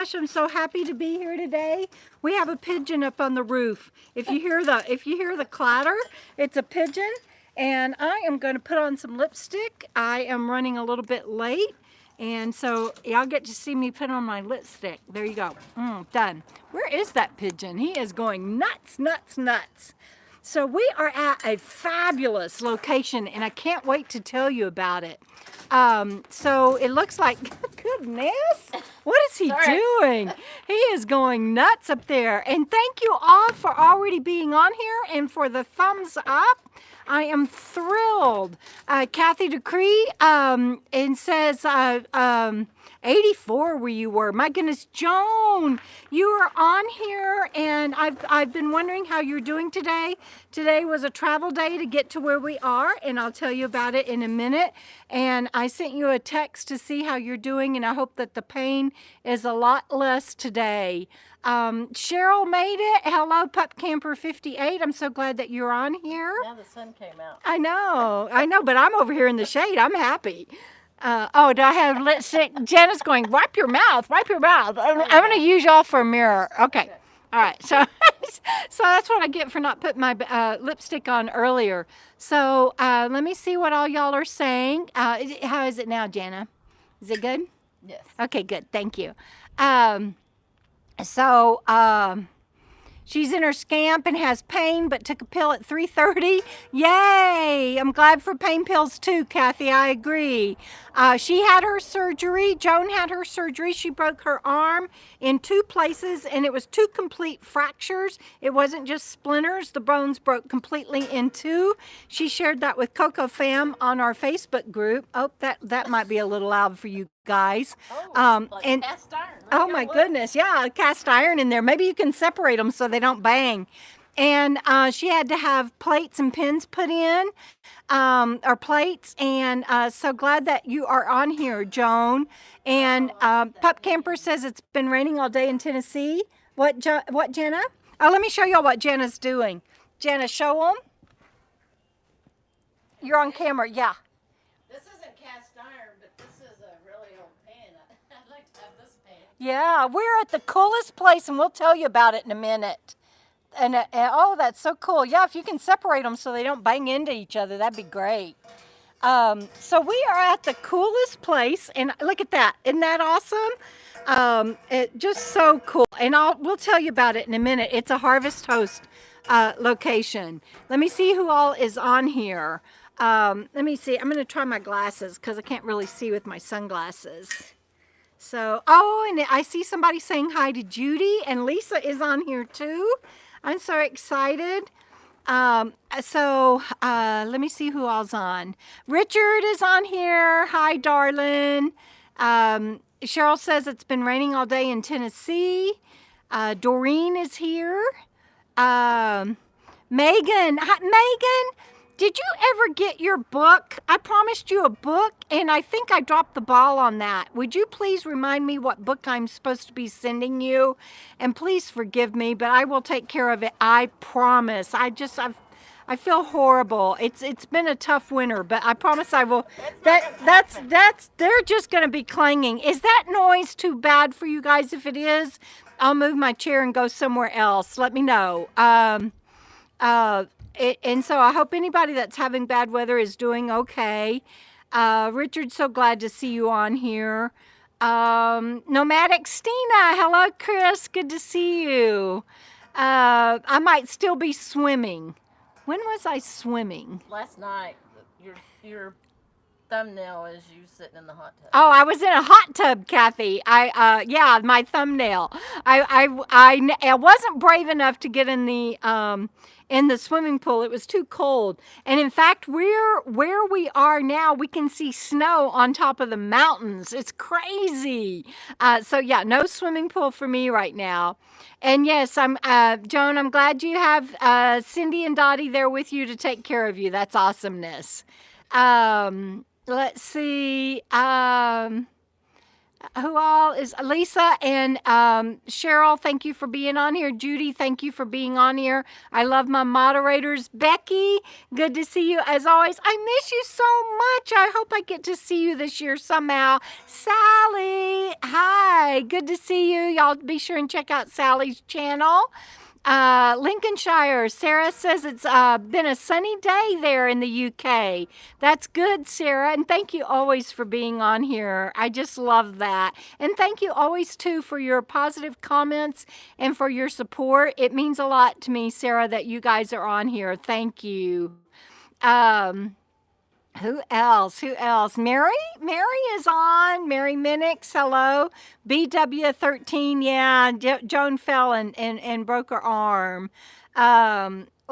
I'm so happy to be here today. We have a pigeon up on the roof. If you hear the clatter, it's a pigeon, and I am going to put on some lipstick. I am running a little bit late, and so y'all get to see me put on my lipstick. There you go. Done. Where is that pigeon? He is going nuts, nuts, nuts. So we are at a fabulous location, and I can't wait to tell you about it. So it looks like, goodness, what is he doing? He is going nuts up there. And thank you all for already being on here and for the thumbs up. I am thrilled. Kathy Decree and says 84 where you were. My goodness, Joan, you are on here, and I've been wondering how you're doing today. Today was a travel day to get to where we are, and I'll tell you about it in a minute. And I sent you a text to see how you're doing, and I hope that the pain is a lot less today. Cheryl made it. Hello, Pup Camper 58. I'm so glad that you're on here. Now the sun came out. I know, but I'm over here in the shade. I'm happy. Oh, do I have lipstick? Jenna's going, wipe your mouth, wipe your mouth. I'm going to use y'all for a mirror. Okay. All right. So that's what I get for not putting my lipstick on earlier. So let me see what all y'all are saying. How is it now, Jenna? Is it good? Yes. Okay, good. Thank you. She's in her scamp and has pain, but took a pill at 3:30. Yay! I'm glad for pain pills too, Kathy. I agree. She had her surgery. Joan had her surgery. She broke her arm in 2 places, and it was 2 complete fractures. It wasn't just splinters. The bones broke completely in 2. She shared that with KOKO Fam on our Facebook group. Oh, that might be a little loud for you guys. Like and cast iron. Oh my goodness, yeah, cast iron in there. Maybe you can separate them so they don't bang. And she had to have plates and pins put in, or plates. And so glad that you are on here, Joan. And Pup Camper says it's been raining all day in Tennessee. What, Jenna? Oh, let me show y'all what Jenna's doing. Jenna, show them. You're on camera, yeah. This isn't cast iron, but this is a really old pan. I'd like to have this pan. Yeah, we're at the coolest place, and we'll tell you about it in a minute. And oh, that's so cool. Yeah, if you can separate them so they don't bang into each other, that'd be great. So we are at the coolest place, and look at that. Isn't that awesome? It just so cool. And we'll tell you about it in a minute. It's a Harvest Host location. Let me see who all is on here. Let me see. I'm going to try my glasses because I can't really see with my sunglasses. So, oh, and I see somebody saying hi to Judy, and Lisa is on here too. I'm so excited. Let me see who all's on. Richard is on here. Hi, darling. Cheryl says it's been raining all day in Tennessee. Doreen is here. Megan. Hi, Megan. Did you ever get your book? I promised you a book, and I think I dropped the ball on that. Would you please remind me what book I'm supposed to be sending you? And please forgive me, but I will take care of it. I promise. I feel horrible. It's been a tough winter, but I promise I will. They're just going to be clanging. Is that noise too bad for you guys? If it is, I'll move my chair and go somewhere else. Let me know. And so I hope anybody that's having bad weather is doing okay. Richard, so glad to see you on here. Nomadic Stina, hello Chris, good to see you. I might still be swimming. When was I swimming? Last night, your thumbnail is you sitting in the hot tub. Oh, I was in a hot tub, Kathy. Yeah, my thumbnail. I wasn't brave enough to get in the swimming pool. It was too cold. And in fact, where we are now, we can see snow on top of the mountains. It's crazy. So yeah, no swimming pool for me right now. And yes, Joan, I'm glad you have Cindy and Dottie there with you to take care of you. That's awesomeness. Let's see. Who all is Lisa and Cheryl? Thank you for being on here. Judy, thank you for being on here. I love my moderators. Becky, good to see you as always. I miss you so much. I hope I get to see you this year somehow. Sally, hi, good to see you. Y'all be sure and check out Sally's channel. Lincolnshire, Sarah says it's been a sunny day there in the UK. That's good, Sarah, and thank you always for being on here. I just love that. And thank you always, too, for your positive comments and for your support. It means a lot to me, Sarah, that you guys are on here. Thank you. Who else? Who else? Mary? Mary is on. Mary Minix, hello. BW13, yeah. Joan fell and broke her arm.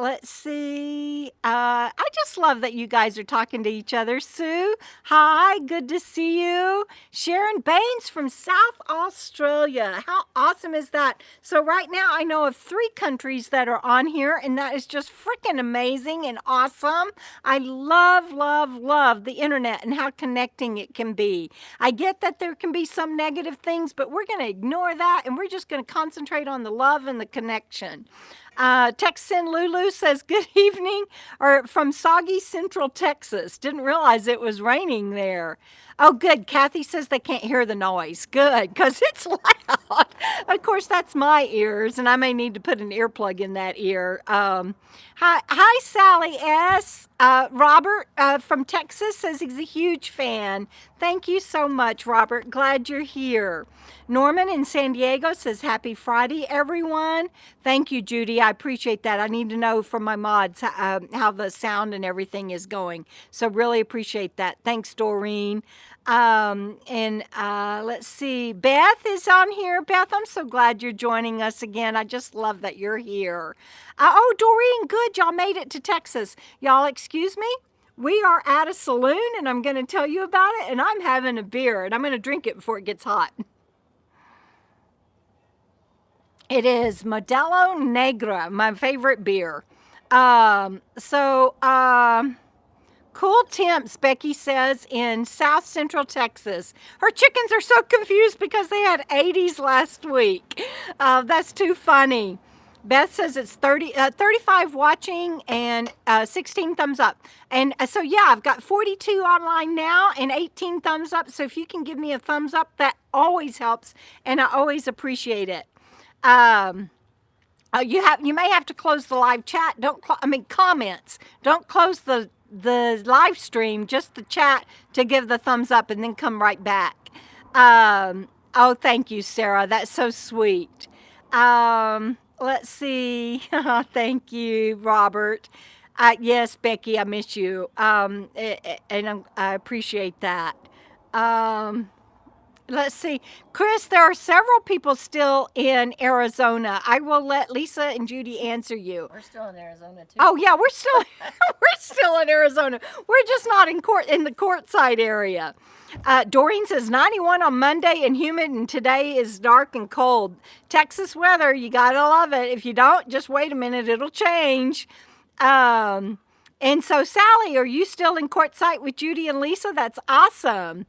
Let's see. I just love that you guys are talking to each other. Sue, hi, good to see you. Sharon Baines from South Australia. How awesome is that? So right now I know of 3 countries that are on here, and that is just freaking amazing and awesome. I love, love, love the internet and how connecting it can be. I get that there can be some negative things, but we're going to ignore that, and we're just going to concentrate on the love and the connection. Texan Lulu says, good evening, or from soggy Central Texas. Didn't realize it was raining there. Oh, good. Kathy says they can't hear the noise. Good, because it's loud. Of course, that's my ears, and I may need to put an earplug in that ear. Hi, Sally S. Robert from Texas says he's a huge fan. Thank you so much, Robert. Glad you're here. Norman in San Diego says, happy Friday, everyone. Thank you, Judy. I appreciate that. I need to know from my mods how the sound and everything is going. So really appreciate that. Thanks, Doreen. Let's see. Beth is on here. Beth, I'm so glad you're joining us again. I just love that you're here. Oh, Doreen, good. Y'all made it to Texas. Y'all, excuse me? We are at a saloon, and I'm going to tell you about it, and I'm having a beer, and I'm going to drink it before it gets hot. It is Modelo Negra, my favorite beer. Cool temps, Becky says, in South Central Texas. Her chickens are so confused because they had 80s last week. That's too funny. Beth says it's 35 watching and 16 thumbs up. And so, yeah, I've got 42 online now and 18 thumbs up. So if you can give me a thumbs up, that always helps, and I always appreciate it. You may have to close the live chat. Comments. Don't close the live stream, just the chat to give the thumbs up and then come right back. Oh, thank you, Sarah. That's so sweet. Let's see. Thank you, Robert. Yes, Becky, I miss you. And I appreciate that. Let's see. Chris, there are several people still in Arizona. I will let Lisa and Judy answer you. We're still in Arizona too. Oh yeah, we're still in Arizona. We're just not in the courtside area. Doreen says 91 on Monday and humid, and today is dark and cold. Texas weather, you gotta love it. If you don't, just wait a minute, it'll change. And so Sally, are you still in courtside with Judy and Lisa? That's awesome.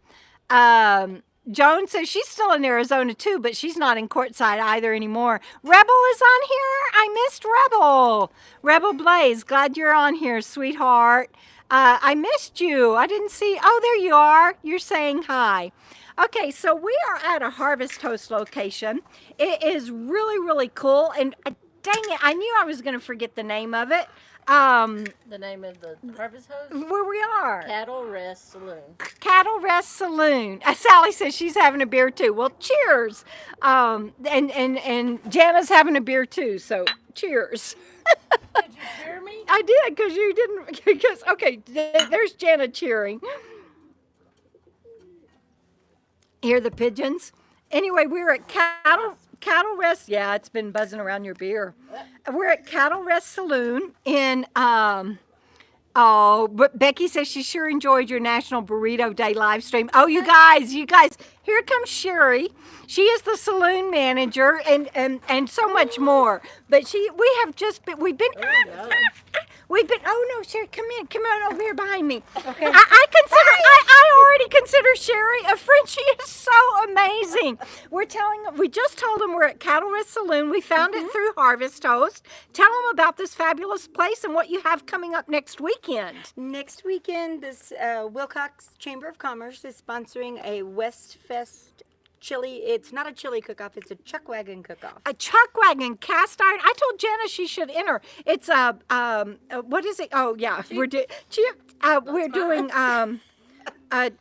Joan says she's still in Arizona too, but she's not in courtside either anymore. Rebel is on here. I missed Rebel. Rebel Blaze, glad you're on here, sweetheart. I missed you. I didn't see. Oh, there you are. You're saying hi. Okay, so we are at a Harvest Host location. It is really, really cool. And dang it, I knew I was going to forget the name of it. The name of the Harvest Host? Where we are. Cattle Rest Saloon. Cattle Rest Saloon. Sally says she's having a beer too. Well, cheers. And Jana's having a beer too. So cheers. Did you hear me? I did, because you didn't. Because okay, there's Jana cheering. Hear the pigeons. Anyway, we're at Cattle Rest. Yeah, it's been buzzing around your beer. We're at Cattle Rest Saloon in but Becky says she sure enjoyed your National Burrito Day live stream. Oh, you guys, here comes Sherry. She is the saloon manager and so much more. But we've been We've been. Oh no, Sherry, come in. Come on over here behind me. Okay. I already consider Sherry a friend. She is so amazing. We just told them we're at Cattle Rest Saloon. We found it through Harvest Toast. Tell them about this fabulous place and what you have coming up next weekend. Next weekend, this Wilcox Chamber of Commerce is sponsoring a West Fest chili. It's not a chili cook-off. It's a chuck wagon cook-off. A chuck wagon cast iron. I told Jenna she should enter. It's what is it? Oh yeah, we're doing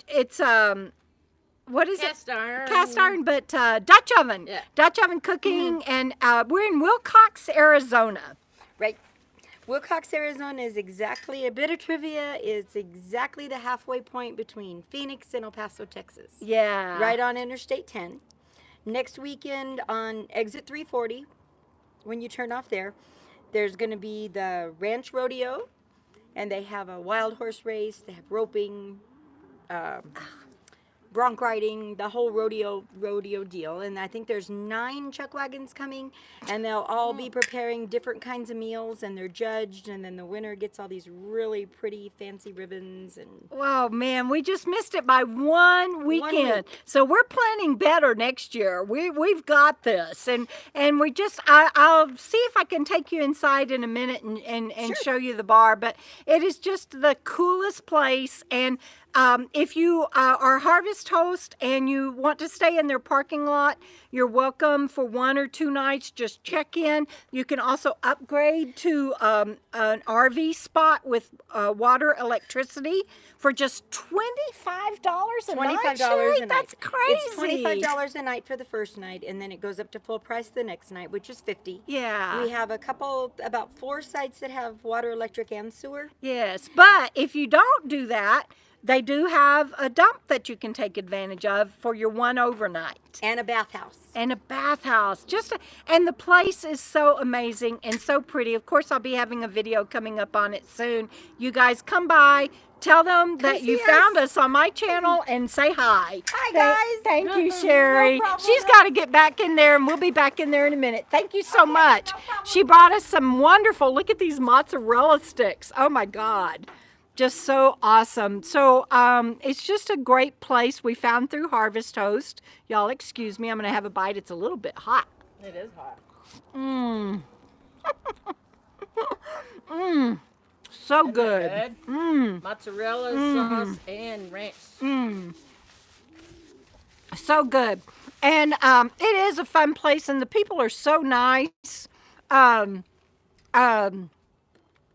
it's what is Cast iron. it? Cast iron, but Dutch oven. Yeah. Dutch oven cooking, and we're in Wilcox, Arizona. Right. Wilcox, Arizona is exactly, a bit of trivia, it's exactly the halfway point between Phoenix and El Paso, Texas. Yeah. Right on Interstate 10. Next weekend on exit 340, when you turn off there, there's going to be the Ranch Rodeo, and they have a wild horse race, they have roping, bronc riding, the whole rodeo deal. And I think there's 9 chuck wagons coming, and they'll all be preparing different kinds of meals, and they're judged, and then the winner gets all these really pretty fancy ribbons. And Oh man, we just missed it by one weekend. week. So we're planning better next year. We've got this, and we just I'll see if I can take you inside in a minute and Sure. show you the bar. But it is just the coolest place. And if you are Harvest host and you want to stay in their parking lot, you're welcome for 1 or 2 nights. Just check in. You can also upgrade to an RV spot with water, electricity for just $25 a night. $25 Sherry? a night. That's crazy. It's $25 a night for the first night, and then it goes up to full price the next night, which is $50. Yeah. We have about 4 sites that have water, electric, and sewer. Yes, but if you don't do that, they do have a dump that you can take advantage of for your one overnight. And a bathhouse. And a bathhouse. And the place is so amazing and so pretty. Of course, I'll be having a video coming up on it soon. You guys come by, tell them that you see found us. us on my channel, and say hi. Hi, guys. Thank you, Sherry. No problem. She's got to get back in there, and we'll be back in there in a minute. Thank you so much. She brought us some wonderful, look at these mozzarella sticks. Oh my God. Just so awesome. So it's just a great place we found through Harvest Host. Y'all excuse me, I'm gonna have a bite. It's a little bit hot. It is hot. So good. Mozzarella sauce and ranch. So good. And it is a fun place, and the people are so nice.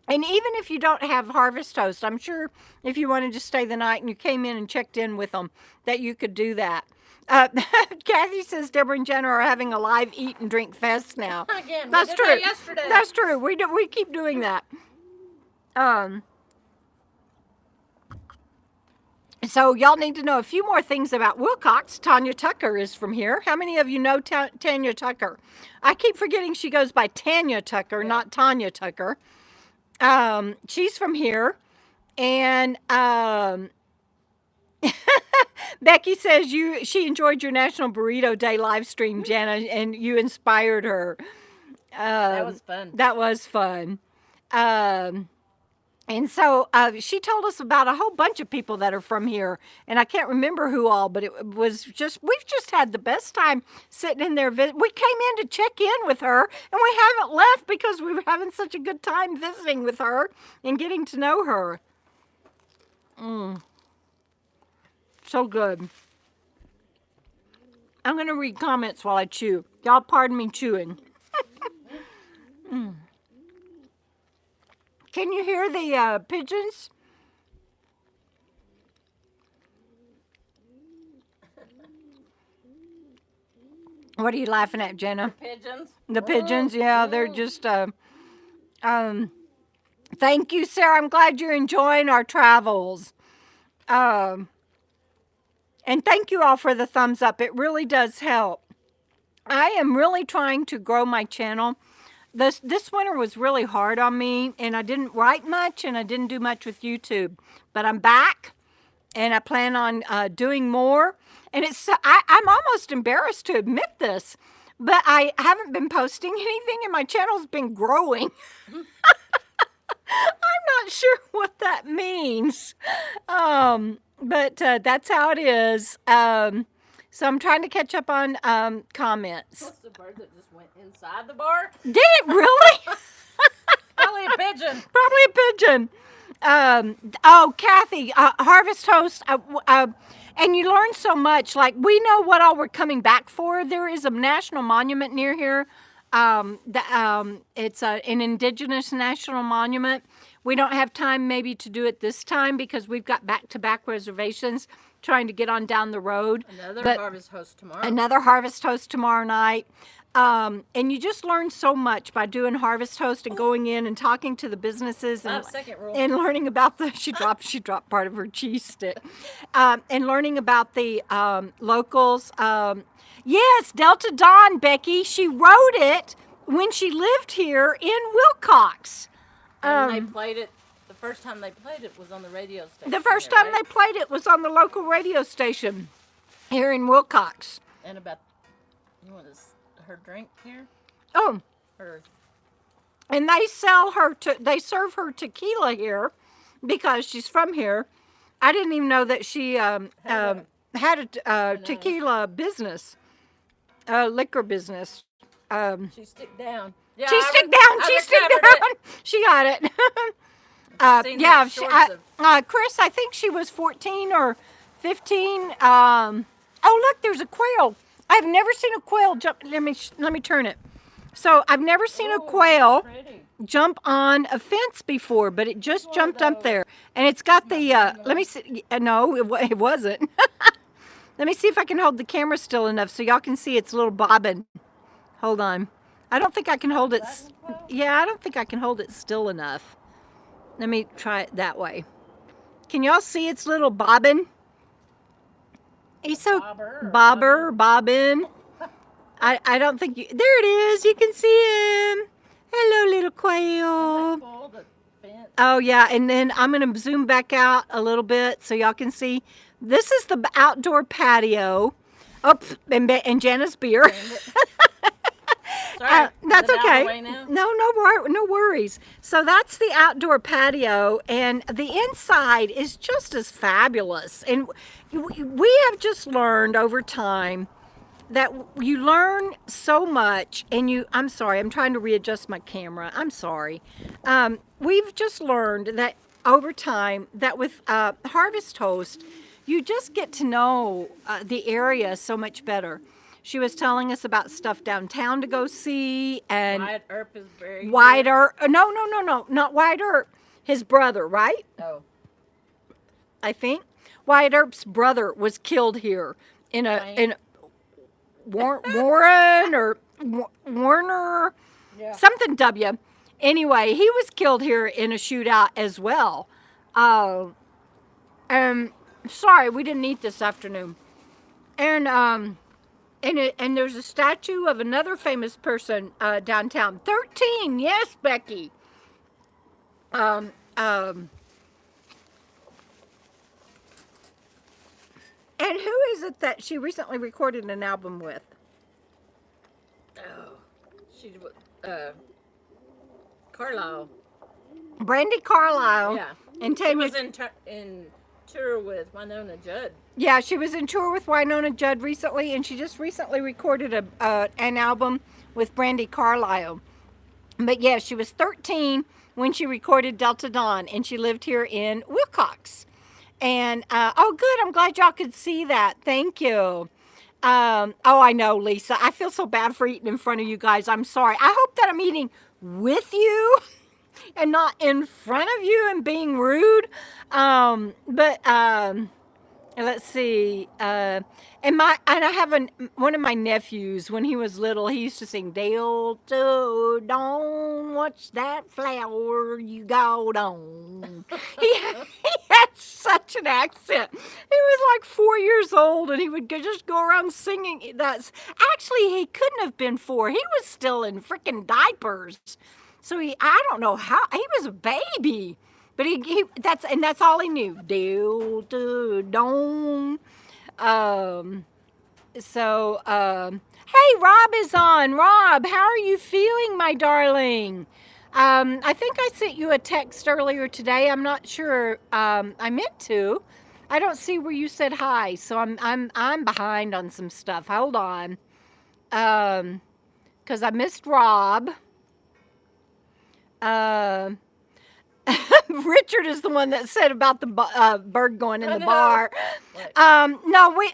And even if you don't have Harvest Host, I'm sure if you wanted to stay the night and you came in and checked in with them, that you could do that. Kathy says Debra and Jenna are having a live eat and drink fest now. Again, we That's did true. that yesterday. That's true. We keep doing that. So y'all need to know a few more things about Wilcox. Tanya Tucker is from here. How many of you know Tanya Tucker? I keep forgetting she goes by Tanya Tucker, not Tanya Tucker. She's from here. And Becky says she enjoyed your National Burrito Day live stream, Jana, and you inspired her. That was fun. That was fun. And so she told us about a whole bunch of people that are from here, and I can't remember who all, but it was we've just had the best time sitting in there. We came in to check in with her, and we haven't left because we were having such a good time visiting with her and getting to know her. So good. I'm going to read comments while I chew. Y'all pardon me chewing. Can you hear the pigeons? What are you laughing at, Jenna? Pigeons. The pigeons, yeah, they're just, thank you, Sarah. I'm glad you're enjoying our travels. And thank you all for the thumbs up. It really does help. I am really trying to grow my channel. This winter was really hard on me, and I didn't write much, and I didn't do much with YouTube. But I'm back, and I plan on doing more. And I'm almost embarrassed to admit this, but I haven't been posting anything, and my channel's been growing. I'm not sure what that means. But that's how it is. So I'm trying to catch up on comments. What's the bird that just went inside the bar? Did it really? Probably a pigeon. Probably a pigeon. Oh, Kathy, Harvest Host, and you learn so much. Like, we know what all we're coming back for. There is a national monument near here. It's an indigenous national monument. We don't have time maybe to do it this time because we've got back-to-back reservations trying to get on down the road. Another Harvest Host tomorrow. Another Harvest Host tomorrow night. And you just learn so much by doing Harvest Host and going in and talking to the businesses and, second rule. and learning about the she dropped part of her cheese stick, and learning about the locals. Yes, Delta Dawn, Becky. She wrote it when she lived here in Wilcox. And they played it. The first time they played it was on the radio station. The first time they played it was on the local radio station here in Wilcox. And about, you want her drink here? Oh, Her. and they serve her tequila here because she's from here. I didn't even know that she had a tequila business, liquor business. She stick down. Yeah, She stick down. She got it. seen Yeah, her shorts Chris, I think she was 14 or 15. Oh, look, there's a quail. I've never seen a quail jump. Let me turn it. So I've never seen a quail jump on a fence before, but it just jumped up there, and it's got the. Let me see. No, it wasn't. Let me see if I can hold the camera still enough so y'all can see its little bobbing. Hold on. I don't think I can hold it. Yeah, I don't think I can hold it still enough. Let me try it that way. Can y'all see its little bobbing? He's so bobbin. I don't think you. There it is. You can see him. Hello, little quail. Oh yeah, and then I'm gonna zoom back out a little bit so y'all can see. This is the outdoor patio. Oh, and Jana's beer. Sorry, that's okay. No, No worries. So that's the outdoor patio, and the inside is just as fabulous. And we have just learned over time that you learn so much. And I'm sorry, I'm trying to readjust my camera. I'm sorry. We've just learned that over time that with Harvest Host, you just get to know the area so much better. She was telling us about stuff downtown to go see, and Wyatt Earp is very Wyatt Earp. No, not Wyatt Earp. His brother, right? Oh, I think Wyatt Earp's brother was killed here in a Warren or Warner, something W. Anyway, he was killed here in a shootout as well. Sorry, we didn't eat this afternoon, and there's a statue of another famous person downtown. 13, yes, Becky. And who is it that she recently recorded an album with? oh, she Carlisle. Brandy Carlisle. Yeah, And she Tammy. was in tour with Winona Judd. Yeah, she was in tour with Winona Judd recently, and she just recently recorded an album with Brandy Carlisle. But yeah, she was 13 when she recorded Delta Dawn, and she lived here in Wilcox. And oh, good, I'm glad y'all could see that. Thank you. Oh, I know, Lisa. I feel so bad for eating in front of you guys. I'm sorry. I hope that I'm eating with you and not in front of you and being rude. Let's see. And I have one of my nephews, when he was little, he used to sing, Delta Dawn, watch that flower you got on. he had such an accent. He was like 4 years old, and he would just go around singing. Actually, he couldn't have been 4. He was still in freaking diapers. So I don't know how, he was a baby. But that's all he knew. Delta Dawn. Hey, Rob is on. Rob, how are you feeling, my darling? I think I sent you a text earlier today. I'm not sure. I meant to. I don't see where you said hi, so I'm behind on some stuff. Hold on. Because I missed Rob. Richard is the one that said about the bird going in the bar. No, we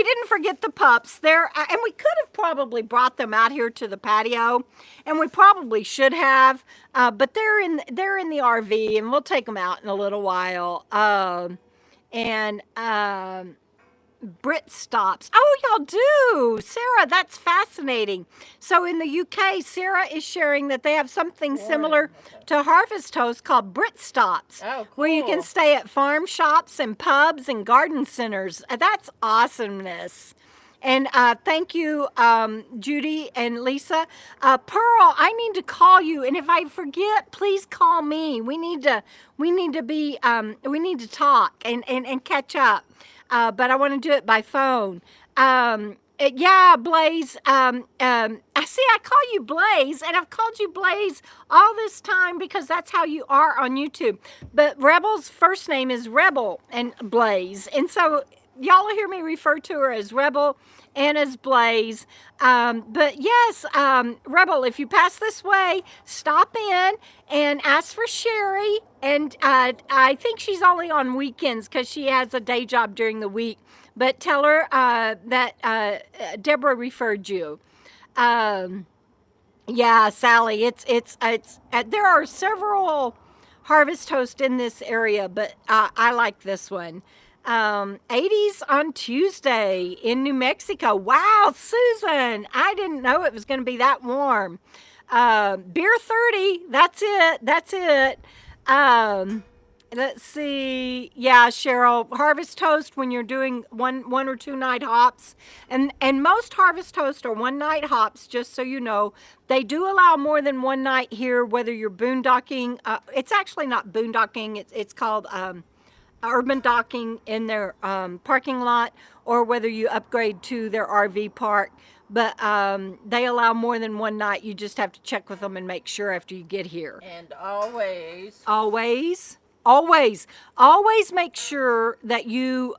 didn't forget the pups. And we could have probably brought them out here to the patio, and we probably should have. But they're in the RV, and we'll take them out in a little while. Brit stops. Oh, y'all do. Sarah, that's fascinating. So in the UK, Sarah is sharing that they have something similar to Harvest Toast called Brit stops. Oh, Where you can cool. stay at farm shops and pubs and garden centers. That's awesomeness. And thank you, Judy and Lisa. Pearl, I need to call you, and if I forget, please call me. We need to talk and catch up. But I want to do it by phone. Yeah, Blaze. I call you Blaze, and I've called you Blaze all this time because that's how you are on YouTube. But Rebel's first name is Rebel and Blaze, and so y'all will hear me refer to her as Rebel and as Blaze. But yes, Rebel, if you pass this way, stop in and ask for Sherry. And I think she's only on weekends because she has a day job during the week. But tell her that Debra referred you. Yeah, Sally, it's there are several Harvest Toast in this area, but I like this one. 80s on Tuesday in New Mexico. Wow, Susan, I didn't know it was going to be that warm. Beer 30, that's it. Let's see. Yeah, Cheryl, Harvest Toast when you're doing one or two night hops, and most Harvest Toast are one night hops, just so you know. They do allow more than one night here, whether you're boondocking. It's actually not boondocking. It's called urban docking in their parking lot, or whether you upgrade to their RV park. But they allow more than one night. You just have to check with them and make sure after you get here. And always make sure that you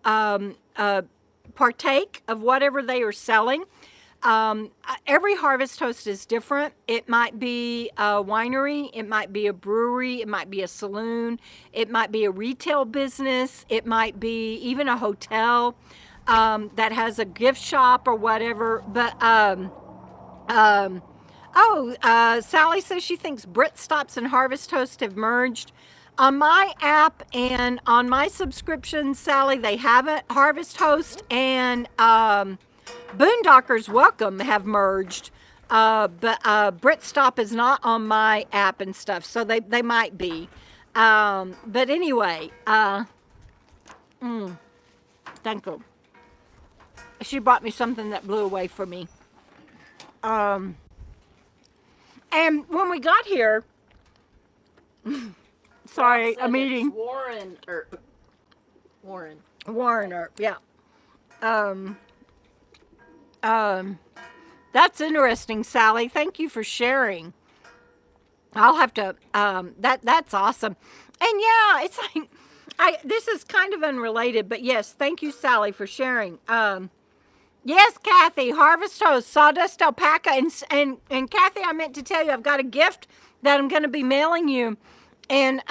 partake of whatever they are selling. Every Harvest Toast is different. It might be a winery, it might be a brewery, it might be a saloon, it might be a retail business, it might be even a hotel that has a gift shop or whatever. But Sally says she thinks Brit Stops and Harvest Toast have merged. On my app and on my subscription, Sally, they haven't. Harvest Toast and Boondockers Welcome have merged, but Brit Stop is not on my app and stuff, so they might be. But anyway, thank you. She brought me something that blew away from me. And when we got here, sorry, I'm eating. Warren, yeah. That's interesting, Sally. Thank you for sharing. I'll have to, that's awesome. And yeah, it's like, this is kind of unrelated, but yes, thank you, Sally, for sharing. Yes, Kathy, Harvest Toast, Sawdust Alpaca, and Kathy, I meant to tell you, I've got a gift that I'm going to be mailing you. And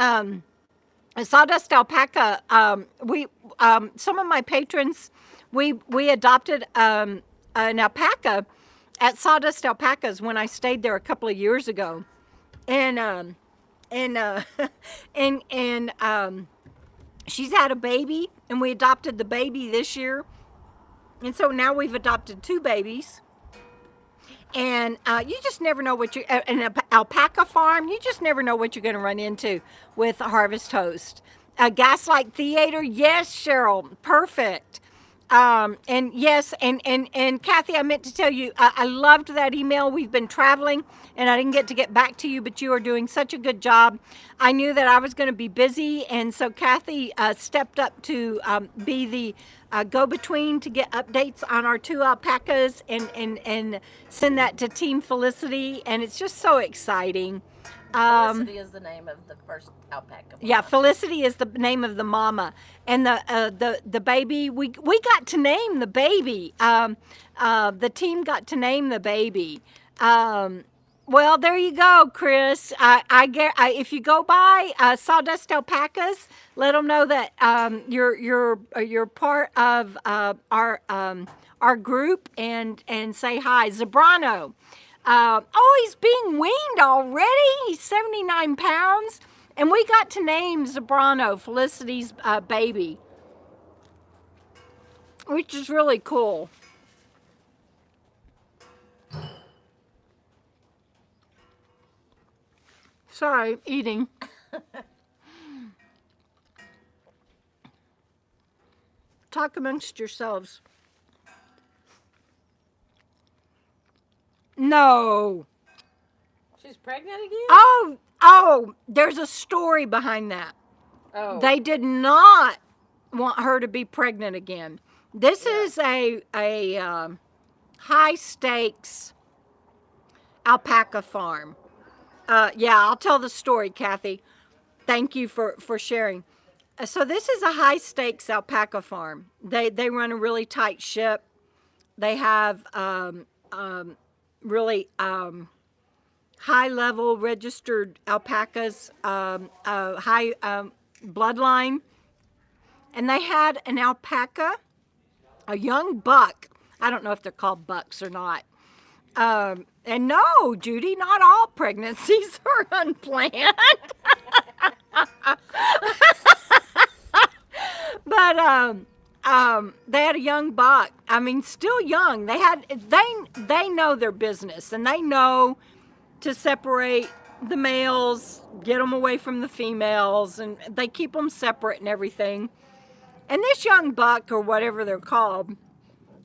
Sawdust Alpaca, some of my patrons, we adopted an alpaca at Sawdust Alpacas when I stayed there a couple of years ago, and she's had a baby, and we adopted the baby this year, and so now we've adopted two babies. And you just never know what an alpaca farm, you just never know what you're going to run into with Harvest Toast. A Gaslight Theater, yes, Cheryl, perfect. And yes, and Kathy, I meant to tell you, I loved that email. We've been traveling, and I didn't get back to you, but you are doing such a good job. I knew that I was going to be busy, and so Kathy stepped up to be the go-between to get updates on our 2 alpacas and send that to Team Felicity, and it's just so exciting. Felicity is the name of the first alpaca. Yeah, Felicity is the name of the mama, and the baby. We got to name the baby. The team got to name the baby. Well, there you go, Chris. If you go by Sawdust Alpacas, let them know that you're part of our group and say hi. Zebrano. He's being weaned already. He's 79 pounds. And we got to name Zebrano, Felicity's baby, which is really cool. Sorry, eating. Talk amongst yourselves. No. She's pregnant again? Oh, there's a story behind that. Oh. They did not want her to be pregnant again. This is a high stakes alpaca farm. I'll tell the story, Kathy. Thank you for sharing. So this is a high stakes alpaca farm. They run a really tight ship. They have really high level registered alpacas, high bloodline. And they had an alpaca, a young buck. I don't know if they're called bucks or not. And no, Judy, not all pregnancies are unplanned. But they had a young buck. I mean, still young. They know their business, and they know to separate the males, get them away from the females, and they keep them separate and everything. And this young buck, or whatever they're called,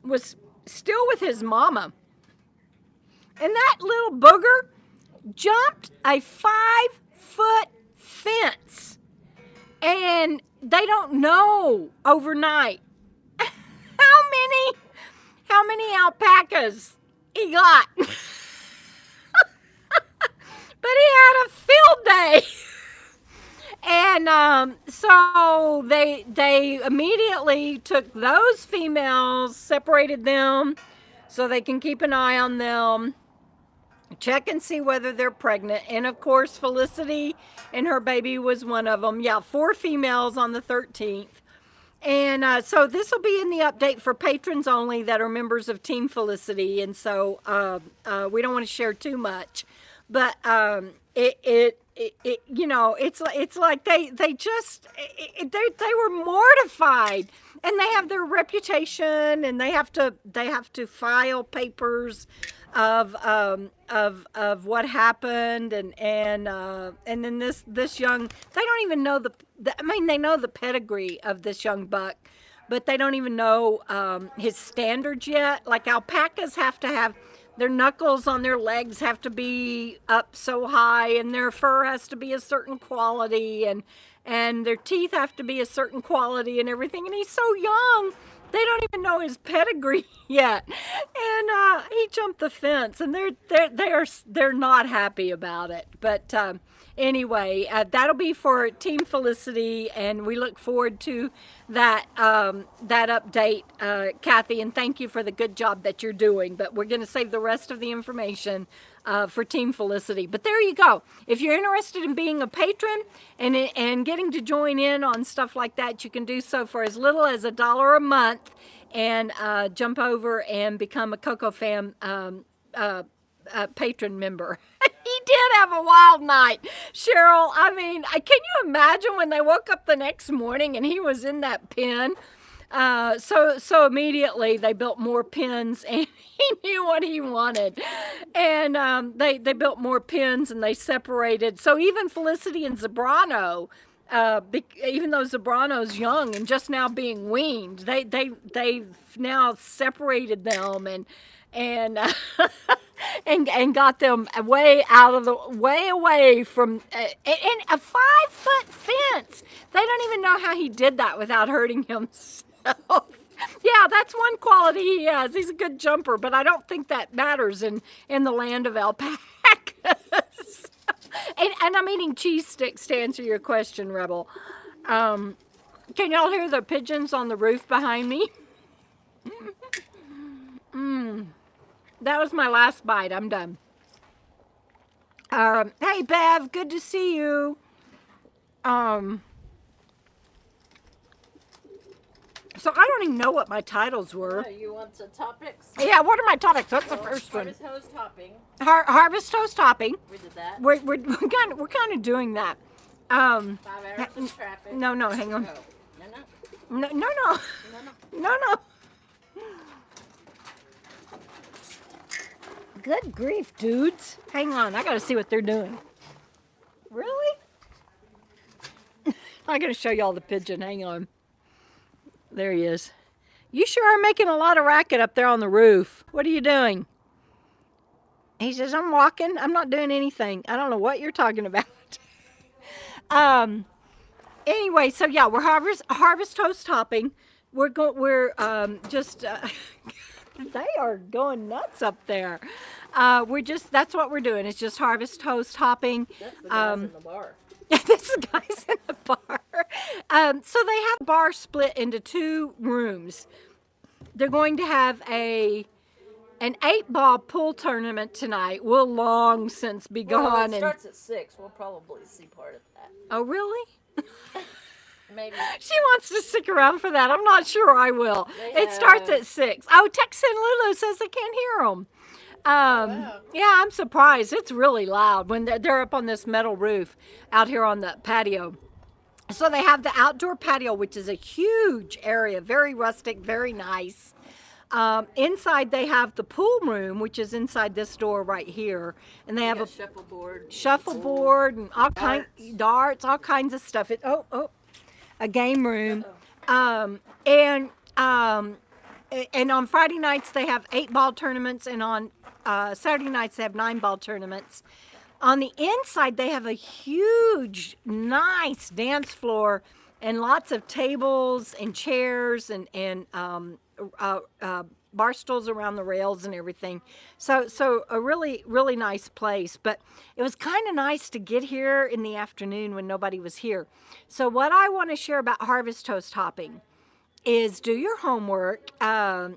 was still with his mama. And that little booger jumped a 5-foot fence. And they don't know overnight how many alpacas he got. But he had a field day. And so they immediately took those females, separated them so they can keep an eye on them, check and see whether they're pregnant. And of course, Felicity and her baby was one of them. Yeah, 4 females on the 13th. And so this will be in the update for patrons only that are members of Team Felicity. And so we don't want to share too much. But it's like they were mortified, and they have their reputation, and they have to file papers of what happened, and then this young, they don't even know they know the pedigree of this young buck, but they don't even know his standards yet. Like alpacas have to have their knuckles on their legs have to be up so high, and their fur has to be a certain quality, and their teeth have to be a certain quality and everything. And he's so young, they don't even know his pedigree yet. And he jumped the fence, and they're not happy about it. But anyway, that'll be for Team Felicity, and we look forward to that update, Kathy. And thank you for the good job that you're doing. But we're going to save the rest of the information for Team Felicity. But there you go. If you're interested in being a patron and getting to join in on stuff like that, you can do so for as little as $1 a month, and jump over and become a KOKO Fam patron member. He did have a wild night, Cheryl. I mean, can you imagine when they woke up the next morning and he was in that pen? So immediately they built more pens, and he knew what he wanted. And they built more pens, and they separated. So even Felicity and Zebrano, even though Zebrano's young and just now being weaned, they've now separated them and got them way away from in a 5-foot fence. They don't even know how he did that without hurting himself. Yeah, that's one quality he has. He's a good jumper, but I don't think that matters in the land of alpacas. And I'm eating cheese sticks to answer your question, Rebel. Can y'all hear the pigeons on the roof behind me? That was my last bite. I'm done. Hey, Bev, good to see you. So I don't even know what my titles were. You want the topics? Yeah, what are my topics? What's the first one? Harvest hose topping. Harvest toast topping. We did that. We're kind of doing that. 5 hours of traffic. No, hang on. Oh, no. No. Good grief, dudes. Hang on, I gotta see what they're doing. Really? I'm gonna show y'all the pigeon. Hang on. There he is. You sure are making a lot of racket up there on the roof. What are you doing? He says, I'm walking. I'm not doing anything. I don't know what you're talking about. Anyway, so yeah, we're harvest toast topping. They are going nuts up there. That's what we're doing. It's just harvest toast topping. That's the guys in the bar. This is guys in the bar. So they have the bar split into 2 rooms. They're going to have an 8-ball pool tournament tonight. We'll long since be gone. It starts at 6. We'll probably see part of that. Oh, really? Maybe. She wants to stick around for that. I'm not sure I will. It starts at 6. Oh, Texan Lulu says they can't hear them. Wow. Yeah, I'm surprised. It's really loud when they're up on this metal roof out here on the patio. So they have the outdoor patio, which is a huge area, very rustic, very nice. Inside they have the pool room, which is inside this door right here, and they have a shuffleboard and all kinds darts, all kinds of stuff. A game room, and on Friday nights they have 8-ball tournaments, and on Saturday nights they have 9-ball tournaments. On the inside they have a huge, nice dance floor and lots of tables and chairs and bar stools around the rails and everything. So a really, really nice place. But it was kind of nice to get here in the afternoon when nobody was here. So what I want to share about harvest toast hopping is do your homework. Yeah,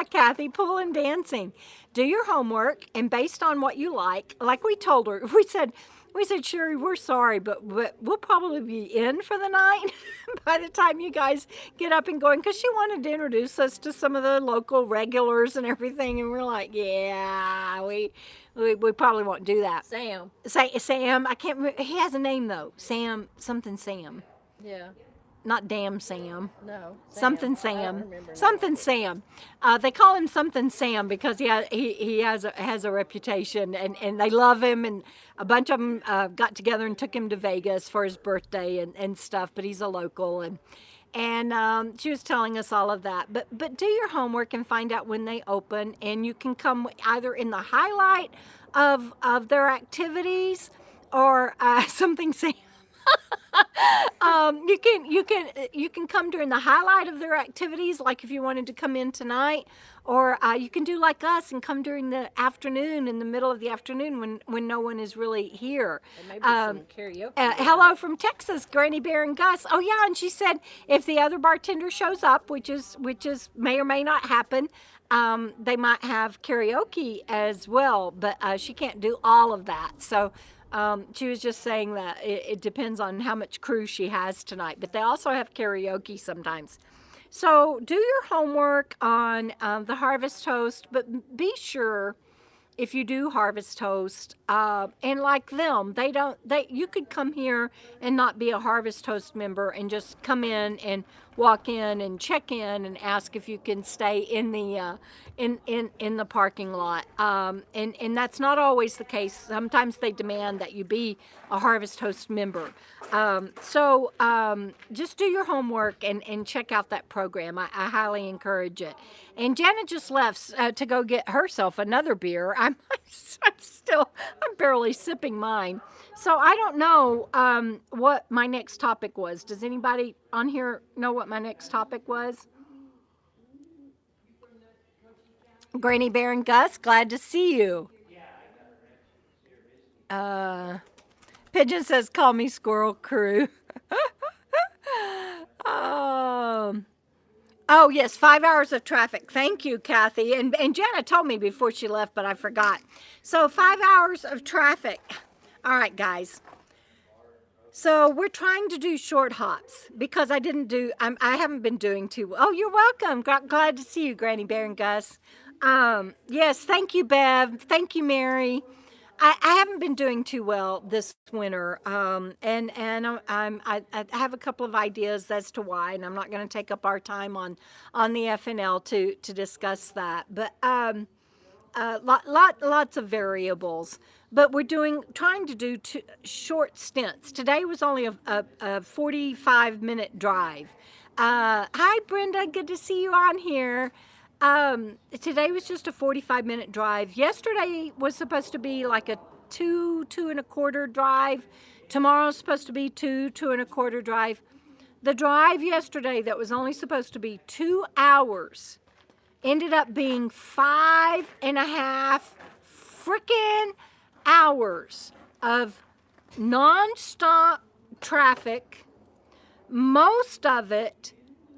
Kathy, pool and dancing. Do your homework, and based on what you like we told her, we said, Sherry, we're sorry, but we'll probably be in for the night by the time you guys get up and going, because she wanted to introduce us to some of the local regulars and everything, and we're like, yeah, we probably won't do that. Sam, I can't remember. He has a name though. Sam. Yeah. Not damn Sam. No. Something I don't Sam. remember Something Sam. They call him something Sam because he has a reputation, and they love him, and a bunch of them got together and took him to Vegas for his birthday and stuff. But he's a local, and she was telling us all of that. But do your homework and find out when they open, and you can come either in the highlight of their activities or something Sam. You can come during the highlight of their activities, like if you wanted to come in tonight, or you can do like us and come during the afternoon, in the middle of the afternoon when no one is really here. And maybe some karaoke. Hello from Texas, Granny Bear and Gus. Oh yeah, and she said if the other bartender shows up, which is may or may not happen, they might have karaoke as well, but she can't do all of that. So. She was just saying that it depends on how much crew she has tonight, but they also have karaoke sometimes. So do your homework on the harvest toast, but be sure if you do harvest toast, and like them, you could come here and not be a harvest toast member and just come in and walk in and check in and ask if you can stay in the in the parking lot, and that's not always the case. Sometimes they demand that you be a harvest toast member. So just do your homework and check out that program. I highly encourage it. And Janet just left to go get herself another beer. I'm barely sipping mine. So I don't know what my next topic was. Does anybody on here know what my next topic was? Granny Bear and Gus, glad to see you. Pigeon says, call me Squirrel Crew. um, oh, yes, 5 hours of traffic. Thank you, Kathy. And Jana told me before she left, but I forgot. So 5 hours of traffic. All right, guys. So we're trying to do short hops because I haven't been doing too well. Oh, you're welcome. Glad to see you, Granny Bear and Gus. Yes, thank you, Bev. Thank you, Mary. I haven't been doing too well this winter, and I have a couple of ideas as to why, and I'm not going to take up our time on the FNL to discuss that. But lots of variables. But we're trying to do short stints. Today was only a 45-minute drive. Hi, Brenda. Good to see you on here. Today was just a 45-minute drive. Yesterday was supposed to be like a 2.25 drive. Tomorrow's supposed to be 2.25 drive. The drive yesterday that was only supposed to be 2 hours ended up being 5.5 freaking hours of non-stop traffic. Most of it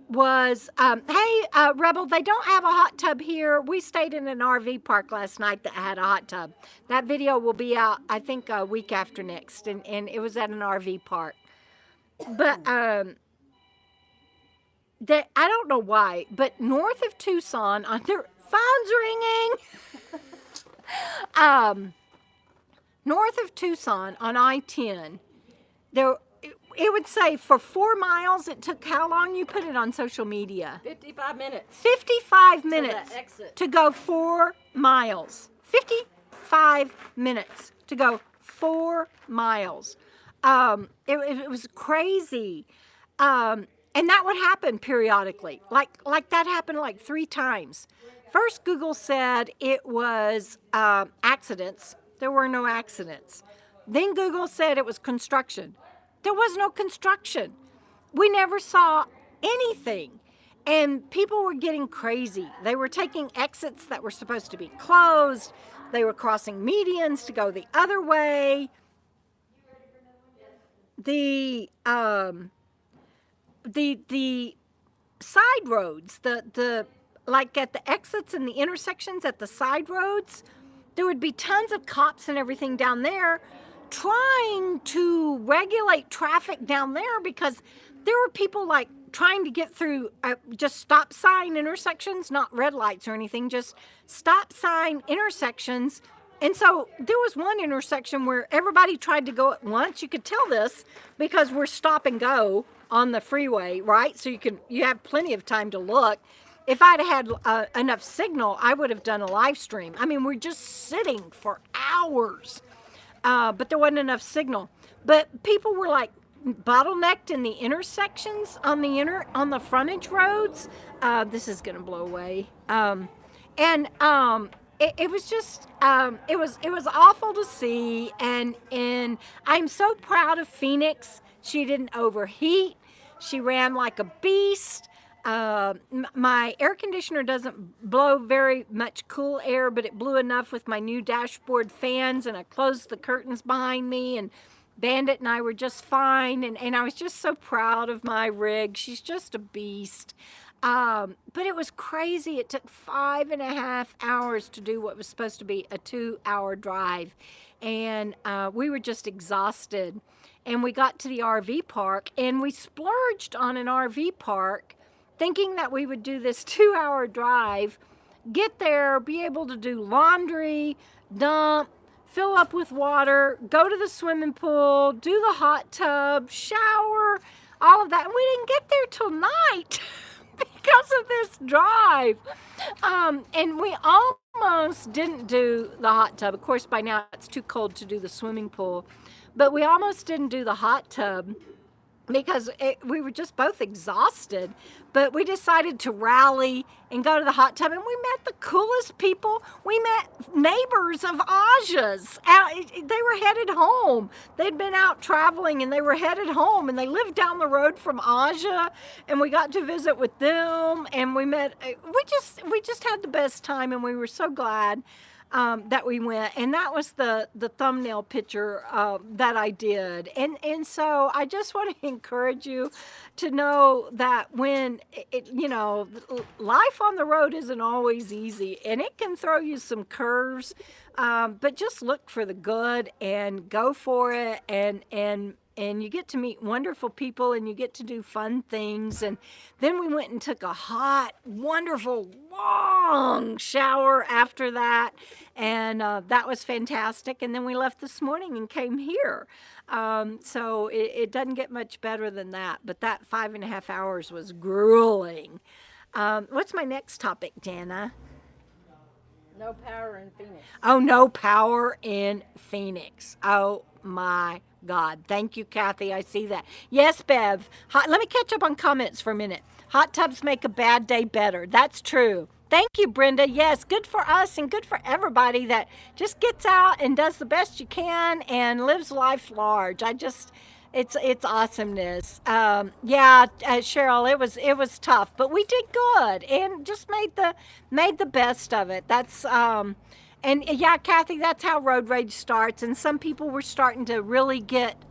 was, hey, Rebel, they don't have a hot tub here. We stayed in an RV park last night that had a hot tub. That video will be out, I think, a week after next, and it was at an RV park. But I don't know why, but north of Tucson, on their phone's ringing. North of Tucson on I-10, it would say for 4 miles, it took how long? You put it on social media. 55 minutes. 55 minutes that exit. to go 4 miles. 55 minutes to go 4 miles. It was crazy. And that would happen periodically. Like that happened like 3 times. First, Google said it was accidents. There were no accidents. Then Google said it was construction. There was no construction. We never saw anything. And people were getting crazy. They were taking exits that were supposed to be closed. They were crossing medians to go the other way. The side roads, like at the exits and the intersections at the side roads, there would be tons of cops and everything down there trying to regulate traffic down there because there were people like trying to get through just stop sign intersections, not red lights or anything, just stop sign intersections. And so there was one intersection where everybody tried to go at once. You could tell this because we're stop and go on the freeway, right? So you have plenty of time to look. If I'd had enough signal, I would have done a live stream. I mean, we're just sitting for hours, but there wasn't enough signal. But people were like bottlenecked in the intersections on the frontage roads. This is gonna blow away. It was just it was awful to see, and I'm so proud of Phoenyx. She didn't overheat. She ran like a beast. My air conditioner doesn't blow very much cool air, but it blew enough with my new dashboard fans, and I closed the curtains behind me, and Bandit and I were just fine, and I was just so proud of my rig. She's just a beast. But it was crazy. It took 5.5 hours to do what was supposed to be a 2-hour drive, and we were just exhausted. And we got to the RV park, and we splurged on an RV park, thinking that we would do this 2-hour drive, get there, be able to do laundry, dump, fill up with water, go to the swimming pool, do the hot tub, shower, all of that. And we didn't get there till night because of this drive. And we almost didn't do the hot tub. Of course, by now it's too cold to do the swimming pool. But we almost didn't do the hot tub because we were just both exhausted, but we decided to rally and go to the hot tub, and we met the coolest people. We met neighbors of Aja's. They were headed home. They'd been out traveling and they were headed home, and they lived down the road from Aja, and we got to visit with them, and we met. We just had the best time, and we were so glad that we went, and that was the thumbnail picture that I did, and so I just want to encourage you to know that when life on the road isn't always easy, and it can throw you some curves, but just look for the good and go for it, and you get to meet wonderful people, and you get to do fun things. And then we went and took a hot, wonderful, long shower after that, and that was fantastic. And then we left this morning and came here. So it doesn't get much better than that, but that 5.5 hours was grueling. What's my next topic, Jana? No power in Phoenix. Oh, no power in Phoenix. Oh my God. Thank you, Kathy. I see that. Yes, Bev. Let me catch up on comments for a minute. Hot tubs make a bad day better. That's true. Thank you, Brenda. Yes, good for us and good for everybody that just gets out and does the best you can and lives life large. It's awesomeness. Cheryl, it was tough, but we did good and just made the best of it. That's and yeah, Kathy, that's how road rage starts. And some people were starting to really get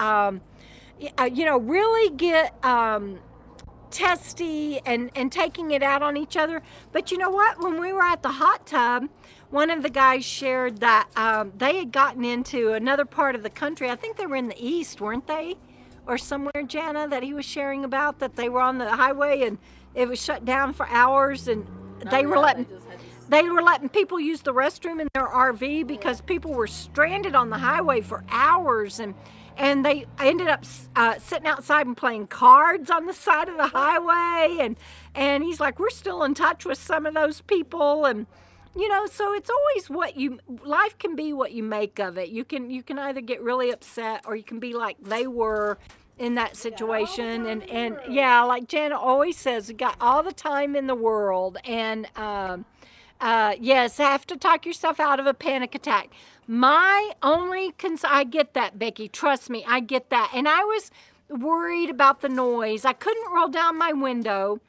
testy and taking it out on each other. But you know what? When we were at the hot tub, one of the guys shared that they had gotten into another part of the country. I think they were in the east, weren't they? Or somewhere, Jana, that he was sharing about, that they were on the highway and it was shut down for hours, and they were letting people use the restroom in their RV because people were stranded on the highway for hours, and they ended up sitting outside and playing cards on the side of the highway, and he's like, we're still in touch with some of those people. And so it's always life can be what you make of it. You can either get really upset, or you can be like they were in that situation. And yeah, like Jana always says, you got all the time in the world. And yes, have to talk yourself out of a panic attack. My only concern, I get that, Becky, trust me, I get that. And I was worried about the noise. I couldn't roll down my window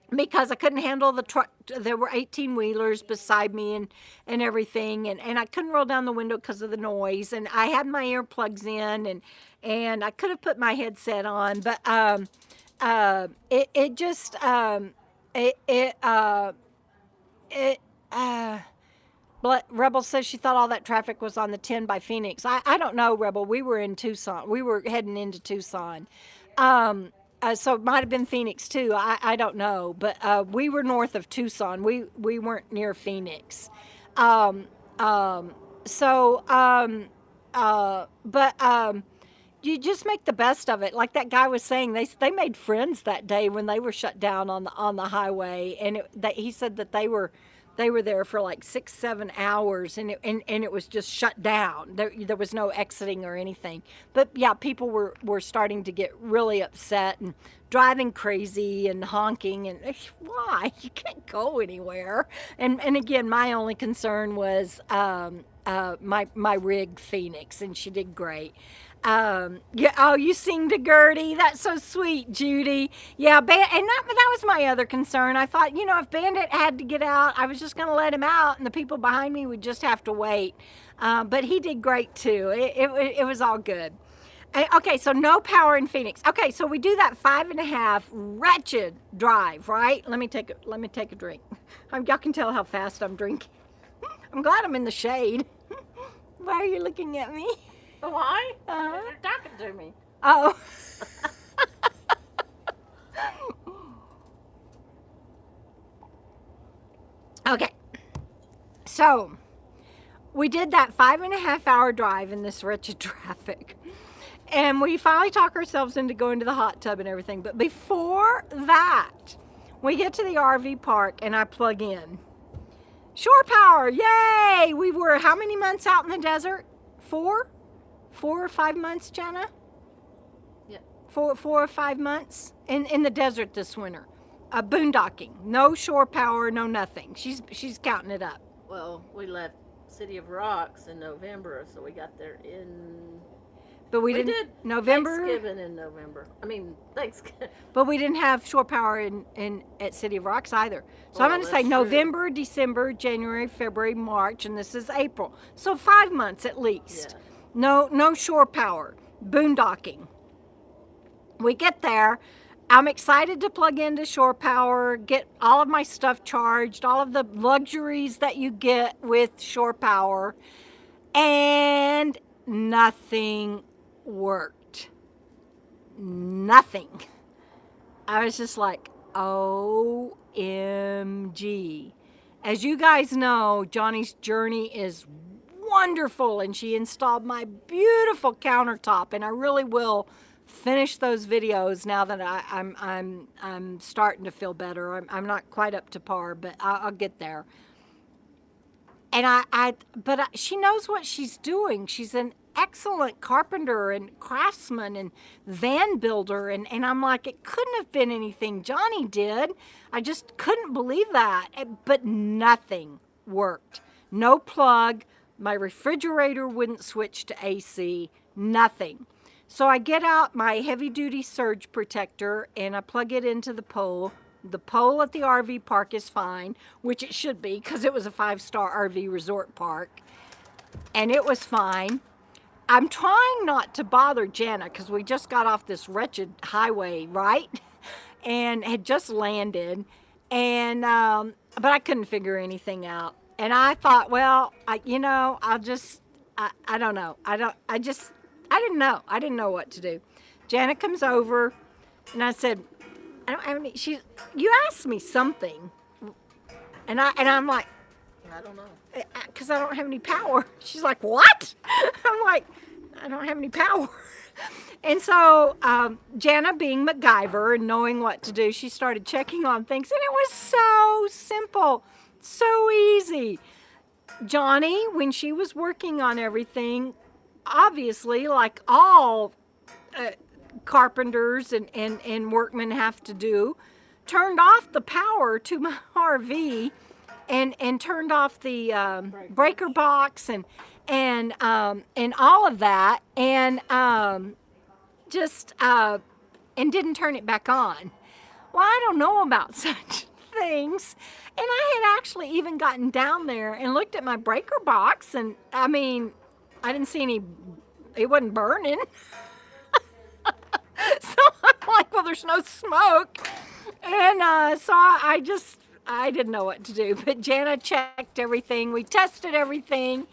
because I couldn't handle the truck. There were 18-wheelers beside me and everything, and I couldn't roll down the window because of the noise. And I had my earplugs in, and I could have put my headset on, but Rebel says she thought all that traffic was on the 10 by Phoenix. I don't know, Rebel. We were in Tucson. We were heading into Tucson. So it might have been Phoenix too. I don't know, but we were north of Tucson. We weren't near Phoenix. You just make the best of it. Like that guy was saying, they made friends that day when they were shut down on the highway, and he said that they were there for like 6-7 hours, and it was just shut down. There was no exiting or anything. But yeah, people were starting to get really upset and driving crazy and honking, and why? You can't go anywhere. And again, my only concern was my rig Phoenix, and she did great. You sing to Gertie. That's so sweet, Judy. Yeah, and that was my other concern. I thought, if Bandit had to get out, I was just going to let him out, and the people behind me would just have to wait. But he did great too. It was all good. Okay, so no power in Phoenix. Okay, so we do that 5.5 wretched drive, right? Let me take a drink. Y'all can tell how fast I'm drinking. I'm glad I'm in the shade. Why are you looking at me? Why? You're talking to me. Oh. Okay. So, we did that 5.5 hour drive in this wretched traffic. And we finally talk ourselves into going to the hot tub and everything. But before that, we get to the RV park and I plug in. Shore power, yay! We were how many months out in the desert? 4 or 5 months, Jenna? Yeah. 4 or 5 months in the desert this winter. Boondocking, no shore power, no nothing. She's counting it up. Well, we left City of Rocks in November, so we got there in. But we didn't did November. Thanksgiving in November. I mean Thanksgiving. But we didn't have shore power in at City of Rocks either. So I'm Well, going to say that's true. November, December, January, February, March, and this is April. So 5 months at least. Yeah. No shore power. Boondocking. We get there. I'm excited to plug into shore power, get all of my stuff charged, all of the luxuries that you get with shore power, and nothing worked. Nothing. I was just like, OMG. As you guys know, Johnny's journey is wonderful, and she installed my beautiful countertop, and I really will finish those videos now that I'm starting to feel better. I'm not quite up to par, but I'll get there. And she knows what she's doing. She's an excellent carpenter and craftsman and van builder, and I'm like, it couldn't have been anything Johnny did. I just couldn't believe that. But nothing worked. No plug. My refrigerator wouldn't switch to AC. Nothing. So I get out my heavy-duty surge protector and I plug it into the pole. The pole at the RV park is fine, which it should be because it was a 5-star RV resort park. And it was fine. I'm trying not to bother Jana because we just got off this wretched highway, right? And had just landed. And but I couldn't figure anything out. And I thought, well, I don't know. I didn't know. I didn't know what to do. Janet comes over, and I said, I don't have any. You asked me something, and I'm like, I don't know. because I don't have any power. She's like, what? I'm like, I don't have any power. And so Jana, being MacGyver and knowing what to do, she started checking on things, and it was so simple, so easy. Johnny, when she was working on everything, obviously, like all carpenters and workmen have to do, turned off the power to my RV and turned off the breaker box and all of that, and and didn't turn it back on. Well, I don't know about such things. And I had actually even gotten down there and looked at my breaker box, and I mean, I didn't see any, it wasn't burning. So I'm like, well, there's no smoke. And so I didn't know what to do. But Jana checked everything. We tested everything.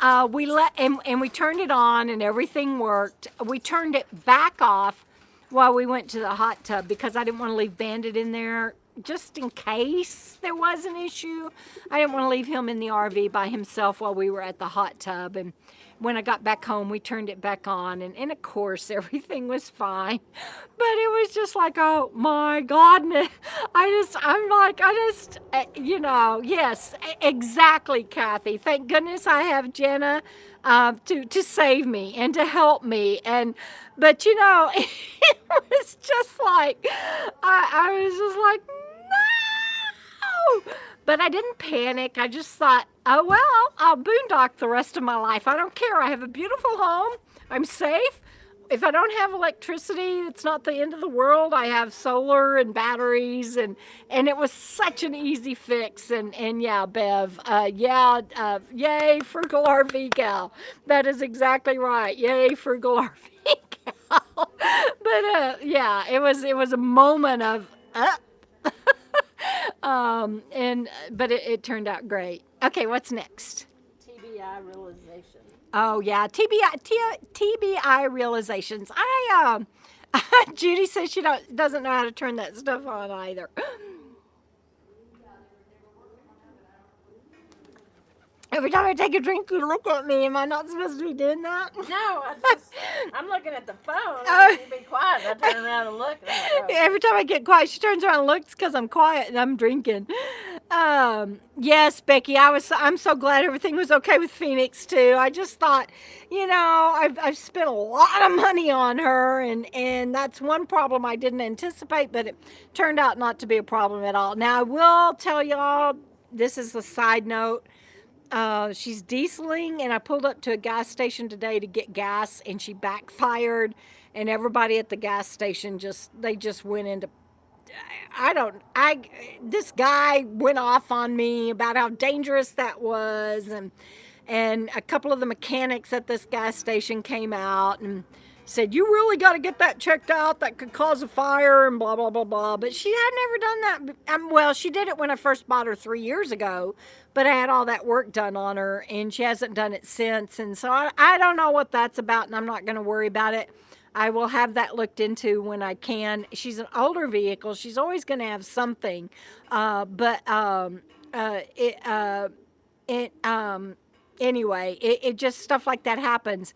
And we turned it on, and everything worked. We turned it back off while we went to the hot tub because I didn't want to leave Bandit in there just in case there was an issue. I didn't want to leave him in the RV by himself while we were at the hot tub. And when I got back home, we turned it back on, and of course everything was fine. But it was just like, oh my goodness. Yes, exactly, Kathy. Thank goodness I have Jenna to save me and to help me. But it was just like, I was just like, no! But I didn't panic. I just thought, oh, well, I'll boondock the rest of my life. I don't care. I have a beautiful home. I'm safe. If I don't have electricity, it's not the end of the world. I have solar and batteries, and it was such an easy fix. And yeah, Bev, yay, frugal RV gal. That is exactly right. Yay, frugal RV gal. But yeah, it was a moment of but it turned out great. Okay, what's next? TBI realization. Oh yeah, TBI realizations. Judy says she doesn't know how to turn that stuff on either. Every time I take a drink, you look at me. Am I not supposed to be doing that? No, I'm looking at the phone. You be quiet. I turn around and look. And I'm like, oh. Every time I get quiet, she turns around and looks because I'm quiet and I'm drinking. Yes, Becky, I'm so glad everything was okay with Phoenix too. I just thought, I've spent a lot of money on her, and that's one problem I didn't anticipate, but it turned out not to be a problem at all. Now I will tell y'all, this is a side note. She's dieseling, and I pulled up to a gas station today to get gas, and she backfired, and everybody at the gas station just went into, this guy went off on me about how dangerous that was, and a couple of the mechanics at this gas station came out and said, you really got to get that checked out, that could cause a fire, and blah blah blah blah. But she had never done that. Well, she did it when I first bought her 3 years ago, but I had all that work done on her, and she hasn't done it since. And so I don't know what that's about, and I'm not going to worry about it. I will have that looked into when I can. She's an older vehicle. She's always going to have something. Anyway, it just stuff like that happens.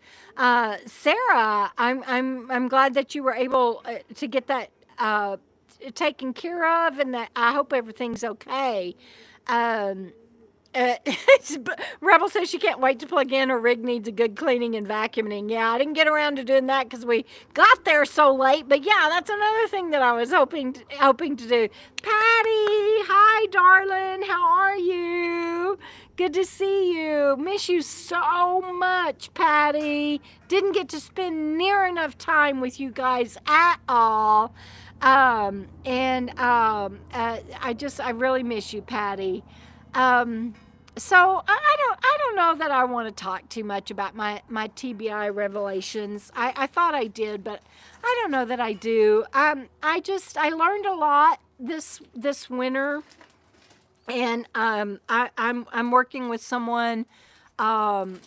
Sarah, I'm glad that you were able to get that taken care of, and that I hope everything's okay. Uh, Rebel says she can't wait to plug in. Her rig needs a good cleaning and vacuuming. Yeah, I didn't get around to doing that because we got there so late. But yeah, that's another thing that I was hoping to do. Patty, hi, darling. How are you? Good to see you. Miss you so much, Patty. Didn't get to spend near enough time with you guys at all. I really miss you, Patty. So I don't know that I want to talk too much about my TBI revelations. I thought I did, but I don't know that I do. I learned a lot this winter, and I'm working with someone to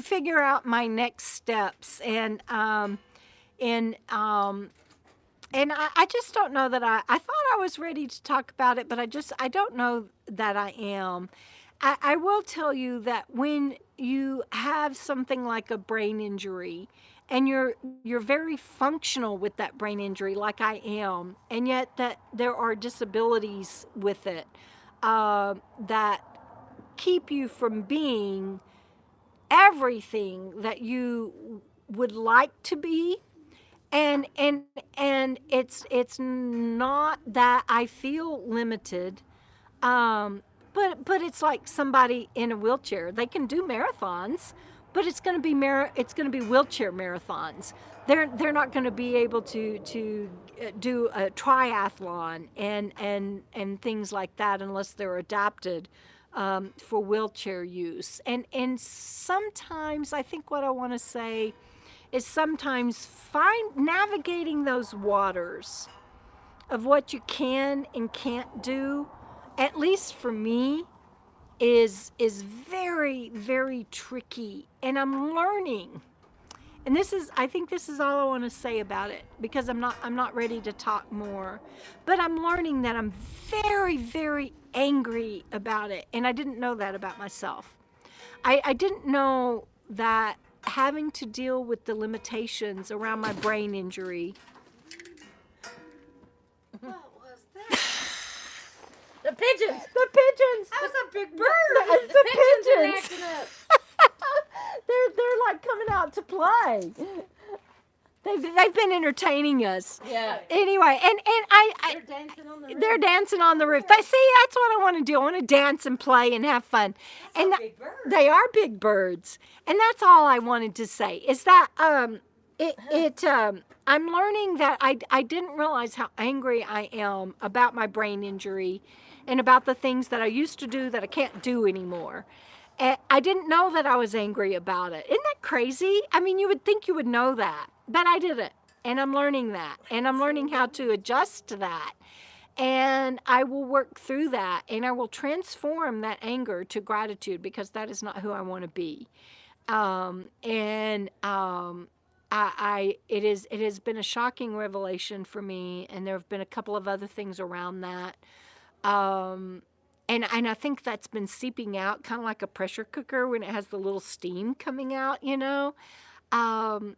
figure out my next steps, and I just don't know that I thought I was ready to talk about it, but I don't know that I am. I will tell you that when you have something like a brain injury, and you're very functional with that brain injury, like I am, and yet that there are disabilities with it that keep you from being everything that you would like to be. And it's not that I feel limited, but it's like somebody in a wheelchair. They can do marathons, but it's going to be wheelchair marathons. They're not going to be able to do a triathlon and things like that unless they're adapted for wheelchair use. And sometimes I think what I want to say is sometimes navigating those waters of what you can and can't do, at least for me, is very, very tricky. And I'm learning. And I think this is all I want to say about it, because I'm not ready to talk more. But I'm learning that I'm very, very angry about it. And I didn't know that about myself. I didn't know that having to deal with the limitations around my brain injury. What was that? The pigeons! The pigeons! That was a big bird. It's The the pigeons are pigeons. acting up. They're like coming out to play. They've been entertaining us. Yeah. Anyway, and They're dancing on the roof. they're dancing on the roof. See, that's what I want to do. I want to dance and play and have fun. And big bird. they are big birds. And that's all I wanted to say. Is that I'm learning that I didn't realize how angry I am about my brain injury and about the things that I used to do that I can't do anymore. And I didn't know that I was angry about it. Isn't that crazy? I mean, you would think you would know that, but I didn't. And I'm learning that. And I'm learning how to adjust to that. And I will work through that. And I will transform that anger to gratitude, because that is not who I want to be. It has been a shocking revelation for me. And there have been a couple of other things around that. And I think that's been seeping out, kind of like a pressure cooker when it has the little steam coming out, you know. And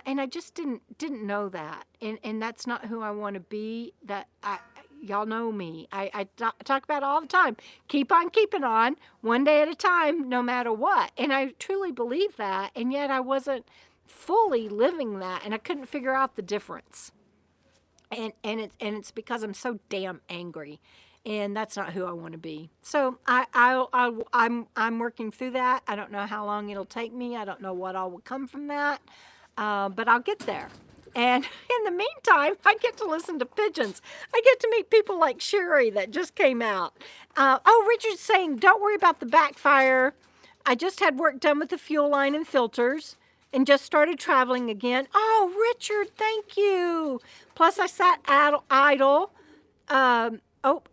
I just didn't know that, and that's not who I want to be. That y'all know me. I talk about it all the time. Keep on keeping on, one day at a time, no matter what. And I truly believe that. And yet I wasn't fully living that, and I couldn't figure out the difference. And it's because I'm so damn angry, and that's not who I want to be. So I'm working through that. I don't know how long it'll take me. I don't know what all will come from that, but I'll get there. And in the meantime, I get to listen to pigeons. I get to meet people like Sherry that just came out. Richard's saying, don't worry about the backfire. I just had work done with the fuel line and filters and just started traveling again. Oh, Richard, thank you. Plus, I sat idle. I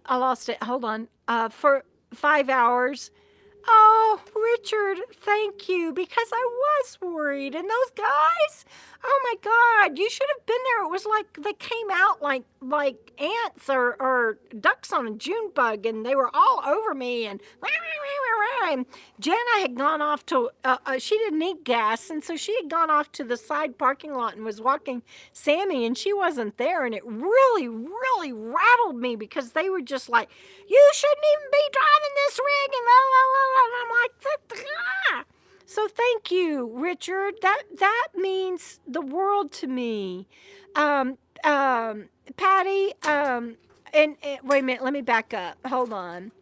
lost it. Hold on. For 5 hours. Oh, Richard, thank you, because I was worried. And those guys, oh my God, you should have been there. It was like they came out like ants or ducks on a June bug, and they were all over me. And Jenna had gone off to, she didn't need gas, and so she had gone off to the side parking lot and was walking Sammy, and she wasn't there. And it really, really rattled me because they were just like, you shouldn't even be driving this rig, and blah, blah, blah. And I'm like, ah. So thank you, Richard. That means the world to me. Patty, and wait a minute, let me back up. Hold on.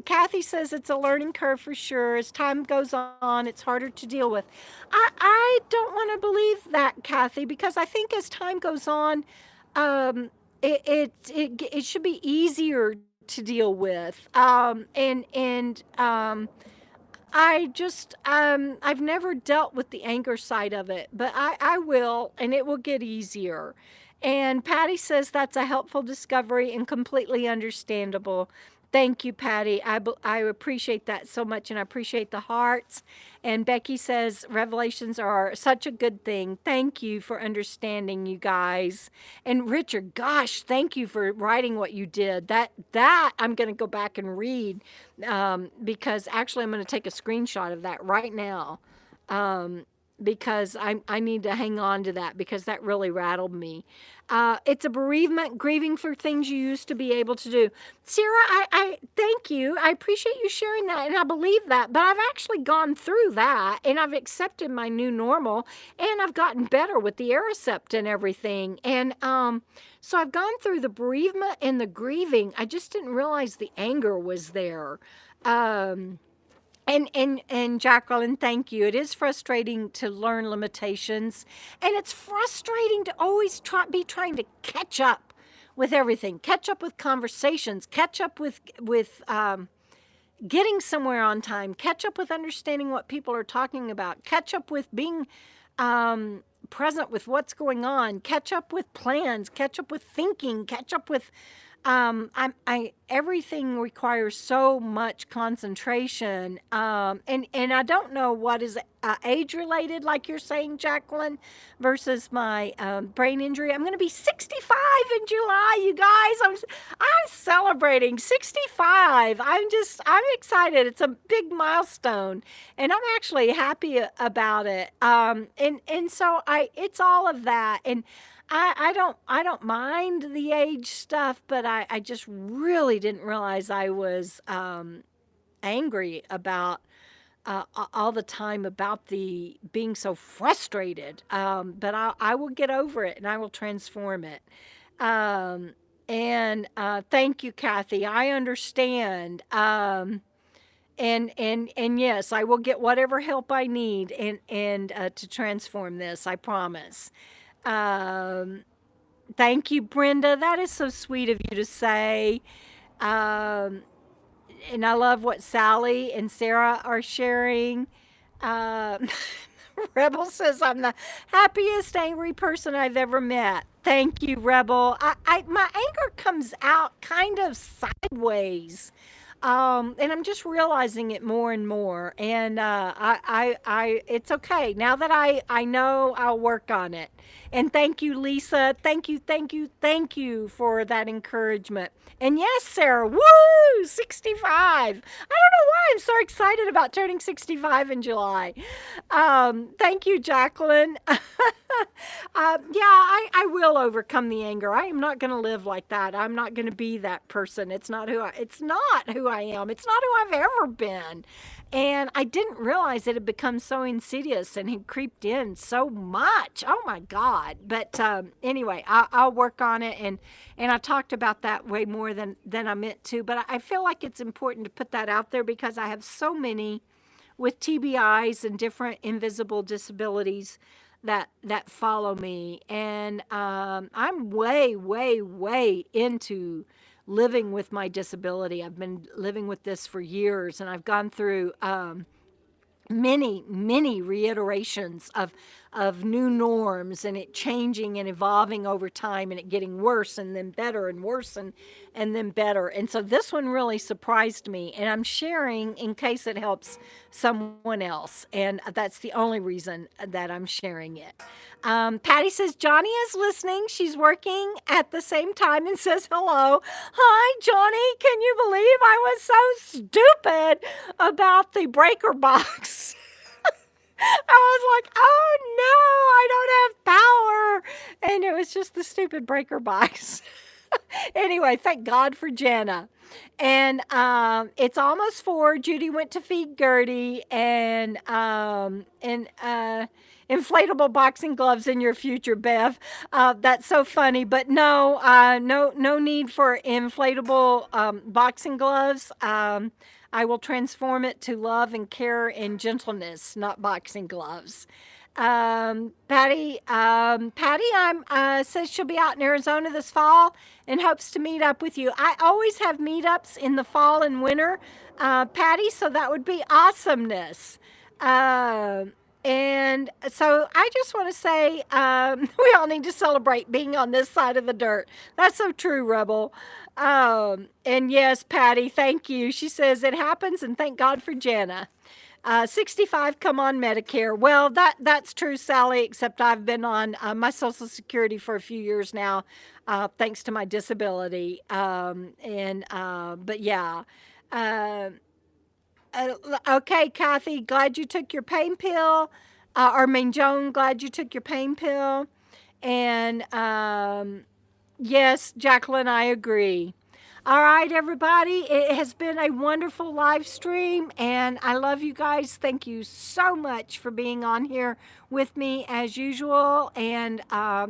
Kathy says it's a learning curve for sure. As time goes on, it's harder to deal with. I don't want to believe that, Kathy, because I think as time goes on, it should be easier to deal with. I've never dealt with the anger side of it, but I will, and it will get easier. And Patty says that's a helpful discovery and completely understandable. Thank you, Patty. I appreciate that so much, and I appreciate the hearts. And Becky says revelations are such a good thing. Thank you for understanding, you guys. And Richard, gosh, thank you for writing what you did. That I'm going to go back and read, because actually I'm going to take a screenshot of that right now, because I need to hang on to that, because that really rattled me. It's a bereavement, grieving for things you used to be able to do. Sarah, I thank you. I appreciate you sharing that, and I believe that. But I've actually gone through that, and I've accepted my new normal, and I've gotten better with the Aricept and everything. And so I've gone through the bereavement and the grieving. I just didn't realize the anger was there. And Jacqueline, thank you. It is frustrating to learn limitations, and it's frustrating to always be trying to catch up with everything, catch up with conversations, catch up with getting somewhere on time, catch up with understanding what people are talking about, catch up with being present with what's going on, catch up with plans, catch up with thinking, catch up with everything requires so much concentration. And I don't know what is age related, like you're saying, Jacqueline, versus my brain injury. I'm going to be 65 in July, you guys. I'm celebrating 65. I'm excited. It's a big milestone, and I'm actually happy about it. And so it's all of that. And I don't mind the age stuff, but I just really didn't realize I was angry about all the time about the being so frustrated. But I will get over it, and I will transform it. And thank you, Kathy. I understand. And yes, I will get whatever help I need and to transform this. I promise. Thank you, Brenda. That is so sweet of you to say. And I love what Sally and Sarah are sharing. Rebel says, I'm the happiest angry person I've ever met. Thank you, Rebel. My anger comes out kind of sideways. And I'm just realizing it more and more. And it's okay now that I know. I'll work on it. And thank you, Lisa. Thank you for that encouragement. And yes, Sarah, woo, 65. I don't know why I'm so excited about turning 65 in July. Thank you, Jacqueline. I will overcome the anger. I am not going to live like that. I'm not going to be that person. It's not who I am. It's not who I've ever been. And I didn't realize it had become so insidious and had creeped in so much. Oh my God. But anyway, I'll work on it. And I talked about that way more than I meant to. But I feel like it's important to put that out there because I have so many with TBIs and different invisible disabilities that follow me. And I'm way into living with my disability. I've been living with this for years, and I've gone through many reiterations of new norms, and it changing and evolving over time, and it getting worse and then better and worse and then better. And so this one really surprised me, and I'm sharing in case it helps someone else. And that's the only reason that I'm sharing it. Patty says Johnny is listening. She's working at the same time and says hello. Hi, Johnny. Can you believe I was so stupid about the breaker box? I was like, oh no, I don't have power. And it was just the stupid breaker box. Anyway, thank God for Jana. And it's almost 4. Judy went to feed Gertie, and inflatable boxing gloves in your future, Bev. That's so funny, but no need for inflatable boxing gloves. I will transform it to love and care and gentleness, not boxing gloves. Patty says she'll be out in Arizona this fall and hopes to meet up with you. I always have meetups in the fall and winter, Patty, so that would be awesomeness. And so I just want to say we all need to celebrate being on this side of the dirt. That's so true, Rebel. And yes, Patty, thank you. She says it happens, and thank God for Jana. 65 come on Medicare. Well, that's true, Sally, except I've been on my Social Security for a few years now, thanks to my disability. But yeah. Okay, Kathy, glad you took your pain pill. Joan, glad you took your pain pill. And yes, Jacqueline, I agree. All right, everybody. It has been a wonderful live stream, and I love you guys. Thank you so much for being on here with me as usual. And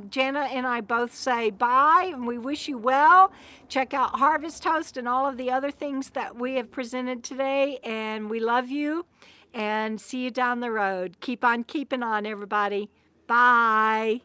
Jana and I both say bye, and we wish you well. Check out Harvest Toast and all of the other things that we have presented today, and we love you, and see you down the road. Keep on keeping on, everybody. Bye.